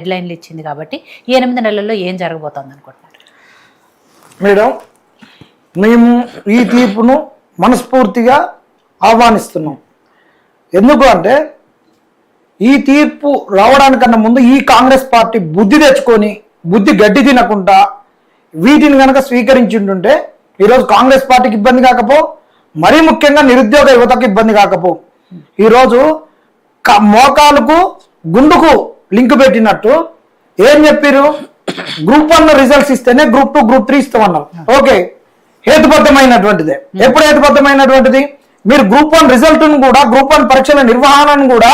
డెడ్లైన్లు ఇచ్చింది కాబట్టి ఈ 8 నెలల్లో ఏం జరగబోతోంది అనుకుంటున్నారు మేడం? మేము ఈ తీర్పును మనస్ఫూర్తిగా ఆహ్వానిస్తున్నాం. ఎందుకు అంటే ఈ తీర్పు రావడానికన్నా ముందు ఈ కాంగ్రెస్ పార్టీ బుద్ధి తెచ్చుకొని బుద్ధి గడ్డి తినకుండా వీటిని కనుక స్వీకరించుంటుంటే ఈరోజు కాంగ్రెస్ పార్టీకి ఇబ్బంది కాకపో, మరీ ముఖ్యంగా నిరుద్యోగ యువతకు ఇబ్బంది కాకపో. ఈరోజు మోకాలకు గుండుకు లింక్ పెట్టినట్టు ఏం చెప్పారు? గ్రూప్ 1 రిజల్ట్స్ ఇస్తేనే గ్రూప్ 2 గ్రూప్ 3 ఇస్తామన్నారు. ఓకే, హేతుబద్ధమైనటువంటిదే. ఎప్పుడు హేతుబద్ధమైనటువంటిది? మీరు గ్రూప్ 1 రిజల్ట్ ను కూడా, గ్రూప్ 1 పరీక్షల నిర్వహణను కూడా,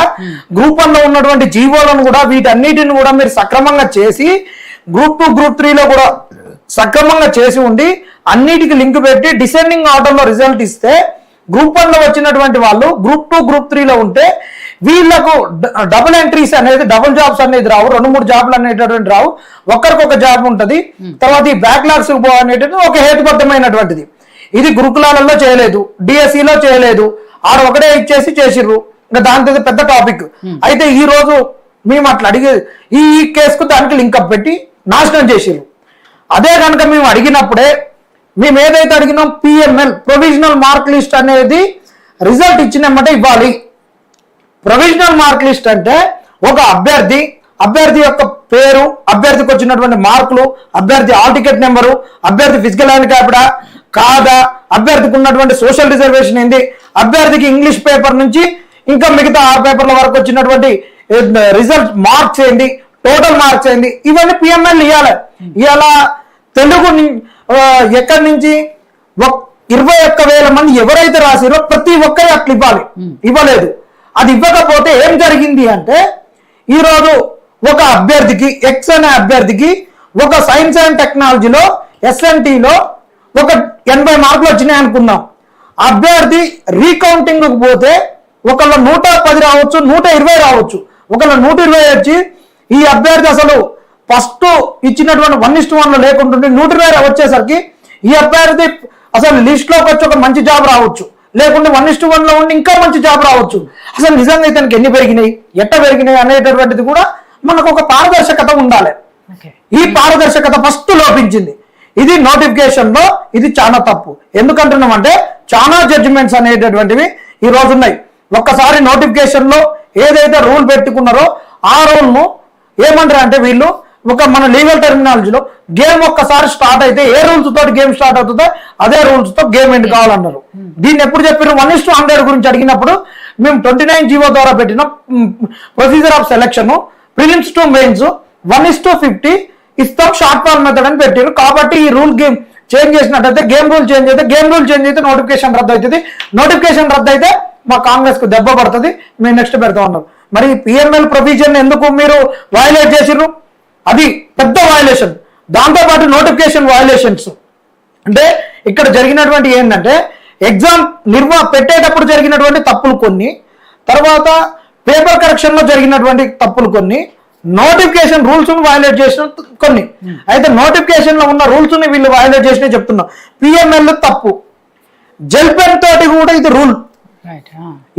గ్రూప్ 1 లో ఉన్నటువంటి జీవోలను కూడా, వీటన్నిటిని కూడా మీరు సక్రమంగా చేసి గ్రూప్ 2 గ్రూప్ 3 లో కూడా సక్రమంగా చేసి ఉండి అన్నిటికి లింక్ పెట్టి డిసెండింగ్ ఆర్డర్ లో రిజల్ట్ ఇస్తే గ్రూప్ 1 లో వచ్చినటువంటి వాళ్ళు గ్రూప్ 2 గ్రూప్ 3 లో ఉంటే వీళ్ళకు డబుల్ ఎంట్రీస్ అనేది, డబుల్ జాబ్స్ అనేది రావు, 2-3 జాబ్లు అనేటటువంటి రావు, ఒక్కరికొక జాబ్ ఉంటుంది. తర్వాత ఈ బ్యాక్లాగ్స్ అనేటువంటి ఒక హేతుబద్ధమైనటువంటిది. ఇది గురుకులాలలో చేయలేదు, డిఎస్సిలో చేయలేదు, ఆడ ఒకటే ఇచ్చేసి చేసిర్రు. ఇంకా దాంతో పెద్ద టాపిక్. అయితే ఈ రోజు మేము అట్లా అడిగే ఈ కేసుకు దానికి లింకప్ పెట్టి నాశనం చేసిర్రు. అదే కనుక మేము అడిగినప్పుడే, మేము ఏదైతే అడిగినాం పిఎంఎల్ ప్రొవిజనల్ మార్క్ లిస్ట్ అనేది రిజల్ట్ ఇచ్చినమ్మటే ఇవ్వాలి. ప్రొవిజనల్ మార్క్ లిస్ట్ అంటే ఒక అభ్యర్థి యొక్క పేరు, అభ్యర్థికి వచ్చినటువంటి మార్కులు, అభ్యర్థి ఆల్ టికెట్ నెంబరు, అభ్యర్థి ఫిజికల్ హ్యాండిక్యాప్డా కాదా, అభ్యర్థికి ఉన్నటువంటి సోషల్ రిజర్వేషన్ ఏంది, అభ్యర్థికి ఇంగ్లీష్ పేపర్ నుంచి ఇంకా మిగతా 6 పేపర్ల వరకు వచ్చినటువంటి రిజల్ట్ మార్క్స్ ఏంటి, టోటల్ మార్క్స్ ఏంటి, ఇవన్నీ పిఎంఎల్ ఇవ్వాలి. ఇలా తెలుగు ఎక్కడి నుంచి 21,000 మంది ఎవరైతే రాసిరో ప్రతి ఒక్కరి అట్లా ఇవ్వలేదు. అది ఇవ్వకపోతే ఏం జరిగింది అంటే, ఈరోజు ఒక అభ్యర్థికి ఎక్స్ అనే అభ్యర్థికి ఒక సైన్స్ అండ్ టెక్నాలజీలో SNTలో ఒక 80 మార్కులు వచ్చినాయి అనుకుందాం. అభ్యర్థి రీకౌంటింగ్ పోతే ఒకళ్ళ 110 రావచ్చు, 120 రావచ్చు. ఒకళ్ళ 120 వచ్చి ఈ అభ్యర్థి అసలు ఫస్ట్ ఇచ్చినటువంటి 1:1 లేకుంటుంటే 120 వచ్చేసరికి ఈ అభ్యర్థి అసలు లిస్ట్ లోకి వచ్చి ఒక మంచి జాబ్ రావచ్చు, లేకుంటే 1:1 ఉండి ఇంకా మంచి జాబ్ రావచ్చు. అసలు నిజంగా ఇతనికి ఎన్ని పెరిగినాయి, ఎట్ట పెరిగినాయి అనేటటువంటిది కూడా మనకు ఒక పారదర్శకత ఉండాలి. ఈ పారదర్శకత ఫస్ట్ లోపించింది. ఇది నోటిఫికేషన్ లో ఇది చాలా తప్పు. ఎందుకంటున్నామంటే చాలా జడ్జిమెంట్స్ అనేటటువంటివి ఈ రోజు ఉన్నాయి. ఒక్కసారి నోటిఫికేషన్ లో ఏదైతే రూల్ పెట్టుకున్నారో ఆ రూల్ ను ఏమంటారు అంటే, వీళ్ళు ఒక మన లీగల్ టెర్మినాలజీలో గేమ్ ఒక్కసారి స్టార్ట్ అయితే ఏ రూల్స్ తోటి గేమ్ స్టార్ట్ అవుతుందో అదే రూల్స్ తో గేమ్ ఎండ్ కావాలన్నారు. దీన్ని ఎప్పుడు చెప్పారు? 1:100 గురించి అడిగినప్పుడు మేము 29 జీవో ద్వారా పెట్టిన procedure of selection prelims to mains 1:50 ఇస్తాం షార్ట్ ఫాల్ మెథడ్ అని పెట్టారు. కాబట్టి ఈ రూల్ గేమ్ చేంజ్ చేసినట్టయితే, గేమ్ రూల్ చేంజ్ అయితే నోటిఫికేషన్ రద్దు అవుతుంది. నోటిఫికేషన్ రద్దు అయితే మా కాంగ్రెస్ కు దెబ్బ పడుతుంది. మేము నెక్స్ట్ పెడతా ఉన్నాం. మరి పిఎంఎల్ ప్రొవిజన్ ఎందుకు మీరు వయలేట్ చేసిర్రు? అది పెద్ద వయలేషన్. దాంతోపాటు నోటిఫికేషన్ వయలేషన్స్ అంటే ఇక్కడ జరిగినటువంటి ఏంటంటే, ఎగ్జామ్ పెట్టేటప్పుడు జరిగినటువంటి తప్పులు కొన్ని, తర్వాత పేపర్ కరెక్షన్ లో జరిగినటువంటి తప్పులు కొన్ని, నోటిఫికేషన్ రూల్స్ వయలేట్ చేసిన కొన్ని. అయితే నోటిఫికేషన్ లో ఉన్న రూల్స్ ని వీళ్ళు వయలేట్ చేసినా చెప్తున్నాం. పిఎంఎల్ తప్పు. జెల్ పెన్ తోటి కూడా ఇది రూల్.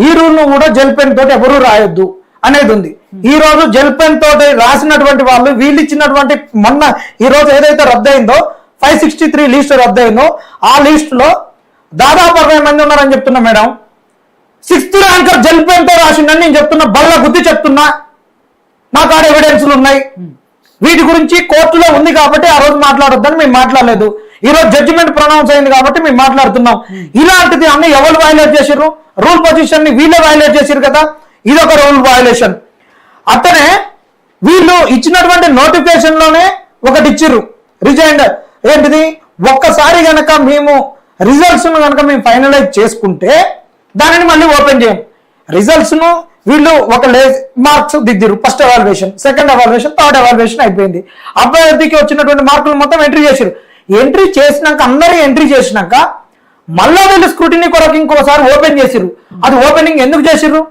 ఈ రూల్ ను కూడా జెల్ పెన్ తోటి ఎవరు రాయొద్దు అనేది ఉంది. ఈ రోజు జెల్ పెన్ తోటి రాసినటువంటి వాళ్ళు వీళ్ళు ఇచ్చినటువంటి మొన్న ఈ రోజు ఏదైతే రద్దయిందో 563 లిస్ట్ రద్దయిందో ఆ లిస్ట్ లో దాదాపు 60 మంది ఉన్నారని చెప్తున్నా madam. 6th ranker gel pen తో రాసిందని నేను చెప్తున్నా, బల్ల గుద్ది చెప్తున్నా. నా కాడ ఎవిడెన్స్లు ఉన్నాయి. వీటి గురించి కోర్టులో ఉంది కాబట్టి ఆ రోజు మాట్లాడొద్దని మేము మాట్లాడలేదు. ఈ రోజు జడ్జిమెంట్ ప్రొనౌన్స్ అయింది కాబట్టి మేము మాట్లాడుతున్నాం. ఇలాంటిది అన్ని ఎవరు వయలేట్ చేసిర్రు? రూల్ పొజిషన్ ని వీళ్ళే వయలేట్ చేసిర్రు కదా. ఇదొక రూల్ వయలేషన్. అతనే వీళ్ళు ఇచ్చినటువంటి నోటిఫికేషన్ లోనే ఒకటి ఇచ్చిర్రు, రిజైండర్. ఏంటిది? ఒక్కసారి గనక మేము రిజల్ట్స్ ను గనక మేము ఫైనలైజ్ చేసుకుంటే దానిని మళ్ళీ ఓపెన్ చేయం. రిజల్ట్స్ ను వీళ్ళు ఒక మార్క్స్ దిద్దిరు. First evaluation, second evaluation, third evaluation అయిపోయింది. అభ్యర్థికి వచ్చినటువంటి మార్కులు మొత్తం ఎంట్రీ చేసిరు. ఎంట్రీ చేసినాక అందరూ ఎంట్రీ చేసినాక మళ్ళా వీళ్ళు స్క్రూటినీ కొరకు ఇంకోసారి ఓపెన్ చేసిరు. అది ఓపెనింగ్ ఎందుకు చేసిర్రు?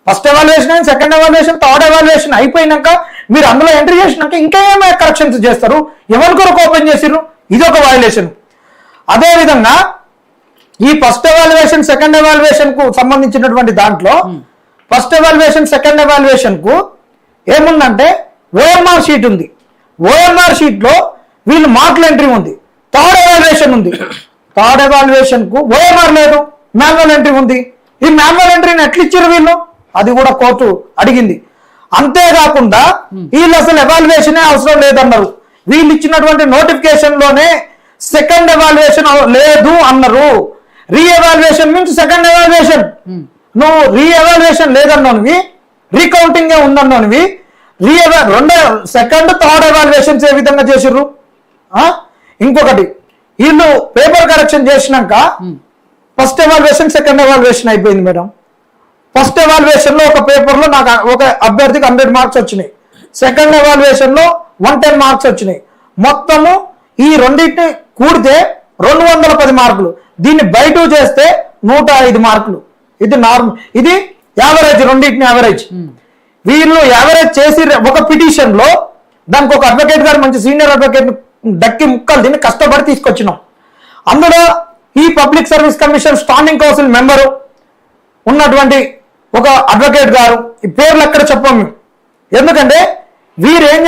First evaluation, second evaluation, third evaluation అయిపోయినాక మీరు అందులో ఎంట్రీ చేసినాక ఇంకా ఏమైనా కరెక్షన్స్ చేస్తారు? ఎవరి కొరకు ఓపెన్ చేసిర్రు? ఇది ఒక వయలేషన్. అదేవిధంగా ఈ ఫస్ట్ ఎవాల్యుయేషన్, సెకండ్ ఎవాల్యుయేషన్ కు సంబంధించినటువంటి దాంట్లో ఫస్ట్ ఎవాల్యుయేషన్, సెకండ్ ఎవాల్యుయేషన్ కు ఏముందంటే ఓఎంఆర్ షీట్ ఉంది. ఓఎంఆర్ షీట్ లో వీళ్ళు మార్కుల ఎంట్రీ ఉంది, థర్డ్ ఎవాల్యుయేషన్ ఉంది. థర్డ్ ఎవాల్యుయేషన్ కు ఓఎంఆర్ లేదు, మాన్యువల్ ఎంట్రీ ఉంది. ఈ మాన్యువల్ ఎంట్రీని ఎట్లా ఇచ్చారు వీళ్ళు? అది కూడా కోర్టు అడిగింది. అంతేకాకుండా వీళ్ళు అసలు ఎవాల్యుయేషన్ అవసరం లేదన్నారు. వీళ్ళు ఇచ్చినటువంటి నోటిఫికేషన్ లోనే సెకండ్ ఎవాల్యుయేషన్ లేదు అన్నారు. Re evaluation means second evaluation. నువ్వు రీ ఎవాల్యుయేషన్ లేదన్నోనివి, రీకౌంటింగ్ ఉందన్నోనివి, సెకండ్ థర్డ్ ఎవాల్యుయేషన్స్ ఏ విధంగా చేసిర్రు? ఇంకొకటి, వీళ్ళు పేపర్ కరెక్షన్ చేసినాక ఫస్ట్ ఎవాల్యుయేషన్ సెకండ్ ఎవాల్యుయేషన్ అయిపోయింది మేడం. ఫస్ట్ ఎవాల్యుయేషన్ లో ఒక పేపర్ లో నాకు ఒక అభ్యర్థికి 100 మార్క్స్ వచ్చినాయి, సెకండ్ ఎవాల్యుయేషన్ లో 110 మార్క్స్ వచ్చినాయి. మొత్తము ఈ రెండింటిని కూడితే 210 మార్కులు. దీన్ని బయట చేస్తే 105 మార్కులు. ఇది నార్మల్, ఇది యావరేజ్, రెండింటిని యావరేజ్. వీళ్ళు యావరేజ్ చేసి ఒక పిటిషన్ లో దానికి ఒక అడ్వకేట్ గారు, మంచి సీనియర్ అడ్వకేట్ దక్కి ముక్కలు దీన్ని కష్టపడి తీసుకొచ్చినాం. అందులో ఈ public service commission standing council member ఉన్నటువంటి ఒక అడ్వకేట్ గారు, ఈ పేర్లు ఎక్కడ చెప్పాము, ఎందుకంటే వీరేం